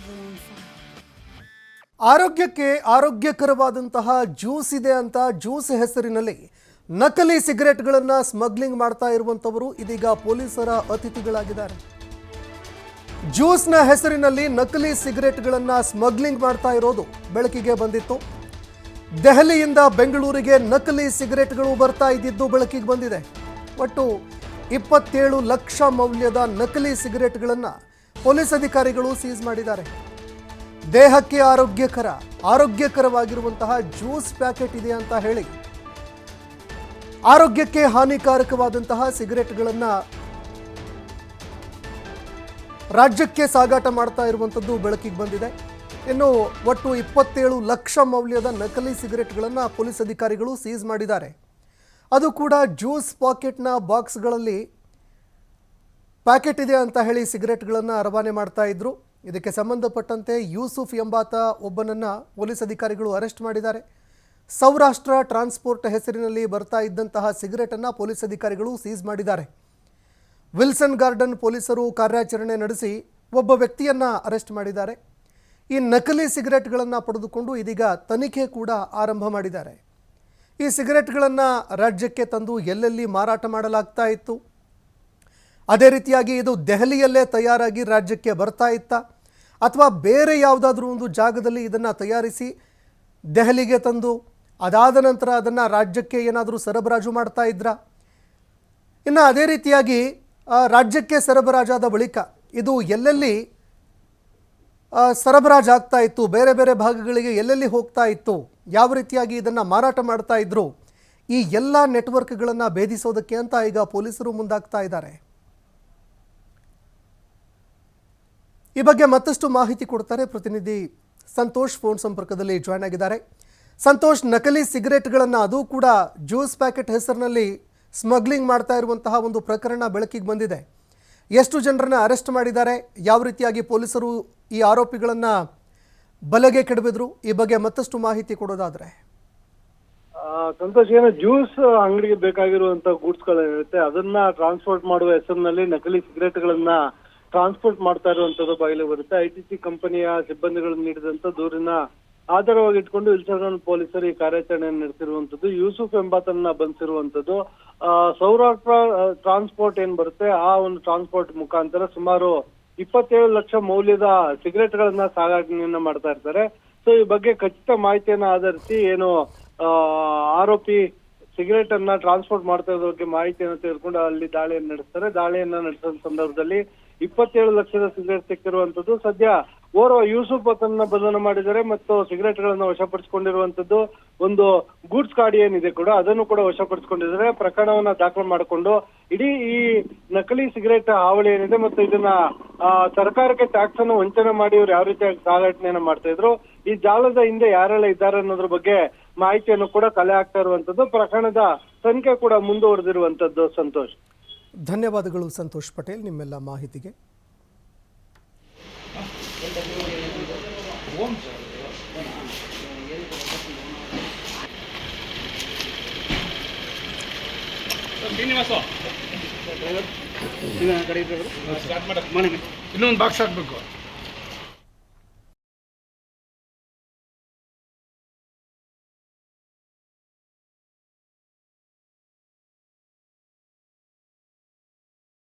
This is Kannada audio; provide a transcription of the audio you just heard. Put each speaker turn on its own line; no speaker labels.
everyone fine.
ಆರೋಗ್ಯಕ್ಕೆ ಆರೋಗ್ಯಕರವಾದಂತಹ ಜ್ಯೂಸ್ ಇದೆ ಅಂತ ಜ್ಯೂಸ್ ಹೆಸರಿನಲ್ಲಿ ನಕಲಿ ಸಿಗರೆಟ್ಗಳನ್ನು ಸ್ಮಗ್ಲಿಂಗ್ ಮಾಡ್ತಾ ಇರುವಂತವರು ಇದೀಗ ಪೊಲೀಸರ ಅತಿಥಿಗಳಾಗಿದ್ದಾರೆ. ಜ್ಯೂಸ್ನ ಹೆಸರಿನಲ್ಲಿ ನಕಲಿ ಸಿಗರೆಟ್ಗಳನ್ನು ಸ್ಮಗ್ಲಿಂಗ್ ಮಾಡ್ತಾ ಇರೋದು ಬೆಳಕಿಗೆ ಬಂದಿತ್ತು. ದೆಹಲಿಯಿಂದ ಬೆಂಗಳೂರಿಗೆ ನಕಲಿ ಸಿಗರೆಟ್ಗಳು ಬರ್ತಾ ಇದ್ದಿದ್ದು ಬೆಳಕಿಗೆ ಬಂದಿದೆ. ಒಟ್ಟು 27 ಲಕ್ಷ ಮೌಲ್ಯದ ನಕಲಿ ಸಿಗರೆಟ್ಗಳನ್ನು ಪೊಲೀಸ್ ಅಧಿಕಾರಿಗಳು ಸೀಸ್ ಮಾಡಿದ್ದಾರೆ. ದೇಹಕ್ಕೆ ಆರೋಗ್ಯಕರವಾಗಿರುವಂತಹ ಜ್ಯೂಸ್ ಪ್ಯಾಕೆಟ್ ಇದೆ ಅಂತ ಹೇಳಿ ಆರೋಗ್ಯಕ್ಕೆ ಹಾನಿಕಾರಕವಾದಂತಹ ಸಿಗರೆಟ್ಗಳನ್ನು ರಾಜ್ಯಕ್ಕೆ ಸಾಗಾಟ ಮಾಡ್ತಾ ಇರುವಂಥದ್ದು ಬೆಳಕಿಗೆ ಬಂದಿದೆ. ಇನ್ನು ಒಟ್ಟು 27 ಲಕ್ಷ ಮೌಲ್ಯದ ನಕಲಿ ಸಿಗರೆಟ್ಗಳನ್ನು ಪೊಲೀಸ್ ಅಧಿಕಾರಿಗಳು ಸೀಸ್ ಮಾಡಿದ್ದಾರೆ. ಅದು ಕೂಡ ಜ್ಯೂಸ್ ಪಾಕೆಟ್ನ ಬಾಕ್ಸ್ಗಳಲ್ಲಿ ಪ್ಯಾಕೆಟ್ ಇದೆ ಅಂತ ಹೇಳಿ ಸಿಗರೆಟ್ಗಳನ್ನು ರವಾನೆ ಮಾಡ್ತಾ ಇದ್ರು. ಇದಕ್ಕೆ ಸಂಬಂಧಪಟ್ಟಂತೆ ಯೂಸುಫ್ ಎಂಬಾತ ಒಬ್ಬನನ್ನು ಪೊಲೀಸ್ ಅಧಿಕಾರಿಗಳು ಅರೆಸ್ಟ್ ಮಾಡಿದ್ದಾರೆ. ಸೌರಾಷ್ಟ್ರ ಟ್ರಾನ್ಸ್ಪೋರ್ಟ್ ಹೆಸರಿನಲ್ಲಿ ಬರ್ತಾ ಇದ್ದಂತಹ ಸಿಗರೆಟನ್ನು ಪೊಲೀಸ್ ಅಧಿಕಾರಿಗಳು ಸೀಸ್ ಮಾಡಿದ್ದಾರೆ. ವಿಲ್ಸನ್ ಗಾರ್ಡನ್ ಪೊಲೀಸರು ಕಾರ್ಯಾಚರಣೆ ನಡೆಸಿ ಒಬ್ಬ ವ್ಯಕ್ತಿಯನ್ನು ಅರೆಸ್ಟ್ ಮಾಡಿದ್ದಾರೆ. ಈ ನಕಲಿ ಸಿಗರೆಟ್ಗಳನ್ನು ಪಡೆದುಕೊಂಡು ಇದೀಗ ತನಿಖೆ ಕೂಡ ಆರಂಭ ಮಾಡಿದ್ದಾರೆ. ಈ ಸಿಗರೆಟ್ಗಳನ್ನು ರಾಜ್ಯಕ್ಕೆ ತಂದು ಎಲ್ಲೆಲ್ಲಿ ಮಾರಾಟ ಮಾಡಲಾಗ್ತಾ ಇತ್ತು, ಅದೇ ರೀತಿಯಾಗಿ ಇದು ದೆಹಲಿಯಲ್ಲೇ ತಯಾರಾಗಿ ರಾಜ್ಯಕ್ಕೆ ಬರ್ತಾ ಇತ್ತಾ ಅಥವಾ ಬೇರೆ ಯಾವುದಾದ್ರೂ ಒಂದು ಜಾಗದಲ್ಲಿ ಇದನ್ನು ತಯಾರಿಸಿ ದೆಹಲಿಗೆ ತಂದು ಅದಾದ ನಂತರ ಅದನ್ನು ರಾಜ್ಯಕ್ಕೆ ಏನಾದರೂ ಸರಬರಾಜು ಮಾಡ್ತಾ ಇದ್ರಾ? ಇನ್ನು ಅದೇ ರೀತಿಯಾಗಿ ರಾಜ್ಯಕ್ಕೆ ಸರಬರಾಜಾದ ಬಳಿಕ ಇದು ಎಲ್ಲೆಲ್ಲಿ ಸರಬರಾಜಾಗ್ತಾ ಇತ್ತು, ಬೇರೆ ಬೇರೆ ಭಾಗಗಳಿಗೆ ಎಲ್ಲೆಲ್ಲಿ ಹೋಗ್ತಾ ಇತ್ತು, ಯಾವ ರೀತಿಯಾಗಿ ಇದನ್ನು ಮಾರಾಟ ಮಾಡ್ತಾ ಇದ್ರು, ಈ ಎಲ್ಲ ನೆಟ್ವರ್ಕ್ಗಳನ್ನು ಭೇದಿಸೋದಕ್ಕೆ ಅಂತ ಈಗ ಪೊಲೀಸರು ಮುಂದಾಗ್ತಾ ಇದ್ದಾರೆ. ಈ ಬಗ್ಗೆ ಮತ್ತಷ್ಟು ಮಾಹಿತಿ ಕೊಡ್ತಾರೆ ಪ್ರತಿನಿಧಿ ಸಂತೋಷ್ ಫೋನ್ ಸಂಪರ್ಕದಲ್ಲಿ ಜಾಯ್ನ್ ಆಗಿದ್ದಾರೆ. ಸಂತೋಷ್, ನಕಲಿ ಸಿಗರೆಟ್ಗಳನ್ನು ಅದು ಕೂಡ ಜ್ಯೂಸ್ ಪ್ಯಾಕೆಟ್ ಹೆಸರಿನಲ್ಲಿ ಸ್ಮಗ್ಲಿಂಗ್ ಮಾಡ್ತಾ ಇರುವಂತಹ ಒಂದು ಪ್ರಕರಣ ಬೆಳಕಿಗೆ ಬಂದಿದೆ. ಎಷ್ಟು ಜನರನ್ನ ಅರೆಸ್ಟ್ ಮಾಡಿದ್ದಾರೆ, ಯಾವ ರೀತಿಯಾಗಿ ಪೊಲೀಸರು ಈ ಆರೋಪಿಗಳನ್ನು ಬಲೆಗೆ ಕೆಡವಿದ್ರು, ಈ ಬಗ್ಗೆ ಮತ್ತಷ್ಟು ಮಾಹಿತಿ ಕೊಡೋದಾದ್ರೆ?
ಸಂತೋಷ್, ಏನು ಜ್ಯೂಸ್ ಅಂಗಡಿಗೆ ಬೇಕಾಗಿರುವಂತ ಗೂಡ್ಸ್ ಗಳಿರುತ್ತೆ ಅದನ್ನ ಟ್ರಾನ್ಸ್ಪೋರ್ಟ್ ಮಾಡುವ ಹೆಸರಿನಲ್ಲಿ ನಕಲಿ ಸಿಗರೆಟ್ಗಳನ್ನ ಟ್ರಾನ್ಸ್ಪೋರ್ಟ್ ಮಾಡ್ತಾ ಇರುವಂತದ್ದು ಬಾಗಿಲು ಬರುತ್ತೆ. ಐಟಿಸಿ ಕಂಪನಿಯ ಸಿಬ್ಬಂದಿಗಳನ್ನು ನೀಡಿದಂತ ದೂರಿನ ಆಧಾರವಾಗಿ ಇಟ್ಕೊಂಡು ವಿಲ್ಸನ್ ಪೊಲೀಸರು ಈ ಕಾರ್ಯಾಚರಣೆಯನ್ನು ನಡೆಸಿರುವಂತದ್ದು. ಯೂಸುಫ್ ಎಂಬಾತನ್ನ ಬಂಧಿಸಿರುವಂತದ್ದು. ಸೌರಾಷ್ಟ್ರ ಟ್ರಾನ್ಸ್ಪೋರ್ಟ್ ಏನ್ ಬರುತ್ತೆ ಆ ಒಂದು ಟ್ರಾನ್ಸ್ಪೋರ್ಟ್ ಮುಖಾಂತರ ಸುಮಾರು 27 ಲಕ್ಷ ಮೌಲ್ಯದ ಸಿಗರೆಟ್ಗಳನ್ನ ಸಾಗಾಟನೆಯನ್ನ ಮಾಡ್ತಾ ಇರ್ತಾರೆ. ಸೊ ಈ ಬಗ್ಗೆ ಖಚಿತ ಮಾಹಿತಿಯನ್ನ ಆಧರಿಸಿ ಏನು ಆರೋಪಿ ಸಿಗರೆಟ್ ಅನ್ನ ಟ್ರಾನ್ಸ್ಪೋರ್ಟ್ ಮಾಡ್ತಾ ಇರೋ ಬಗ್ಗೆ ಮಾಹಿತಿಯನ್ನು ತೆಗೆದುಕೊಂಡು ಅಲ್ಲಿ ದಾಳಿಯನ್ನು ನಡೆಸ್ತಾರೆ. ದಾಳಿಯನ್ನ ನಡೆಸಿದ ಸಂದರ್ಭದಲ್ಲಿ 27 ಲಕ್ಷದ ಸಿಗರೆಟ್ ಸಿಕ್ಕಿರುವಂತದ್ದು. ಸದ್ಯ ಓರ್ವ ಯೂಸುಫ್ ಅತನ್ನ ಬಂಧನ ಮಾಡಿದ್ದಾರೆ ಮತ್ತು ಸಿಗರೆಟ್ ಗಳನ್ನ ವಶಪಡಿಸಿಕೊಂಡಿರುವಂತದ್ದು. ಒಂದು ಗೂಡ್ಸ್ ಗಾಡಿ ಏನಿದೆ ಕೂಡ ಅದನ್ನು ಕೂಡ ವಶಪಡಿಸಿಕೊಂಡಿದ್ದಾರೆ. ಪ್ರಕರಣವನ್ನ ದಾಖಲು ಮಾಡಿಕೊಂಡು ಇಡೀ ಈ ನಕಲಿ ಸಿಗರೆಟ್ ಹಾವಳಿ ಏನಿದೆ ಮತ್ತು ಇದನ್ನ ಸರ್ಕಾರಕ್ಕೆ ಟ್ಯಾಕ್ಸ್ ಅನ್ನು ವಂಚನೆ ಮಾಡಿ ಇವ್ರು ಯಾವ ರೀತಿಯಾಗಿ ಸಾಗಾಟನೆಯನ್ನ ಮಾಡ್ತಾ ಇದ್ರು, ಈ ಜಾಲದ ಹಿಂದೆ ಯಾರೆಲ್ಲ ಇದ್ದಾರೆ ಅನ್ನೋದ್ರ ಬಗ್ಗೆ ಮಾಹಿತಿಯನ್ನು ಕೂಡ ಕಲೆ ಹಾಕ್ತಾ ಇರುವಂತದ್ದು. ಪ್ರಕರಣದ ತನಿಖೆ ಕೂಡ ಮುಂದುವರೆದಿರುವಂತದ್ದು. ಸಂತೋಷ್,
ಧನ್ಯವಾದಗಳು ಸಂತೋಷ್ ಪಟೇಲ್ ನಿಮ್ಮೆಲ್ಲ ಮಾಹಿತಿಗೆ.
ಇನ್ನೊಂದು ಬಾಕ್ಸ್ ಹಾಕ್ಬೇಕು.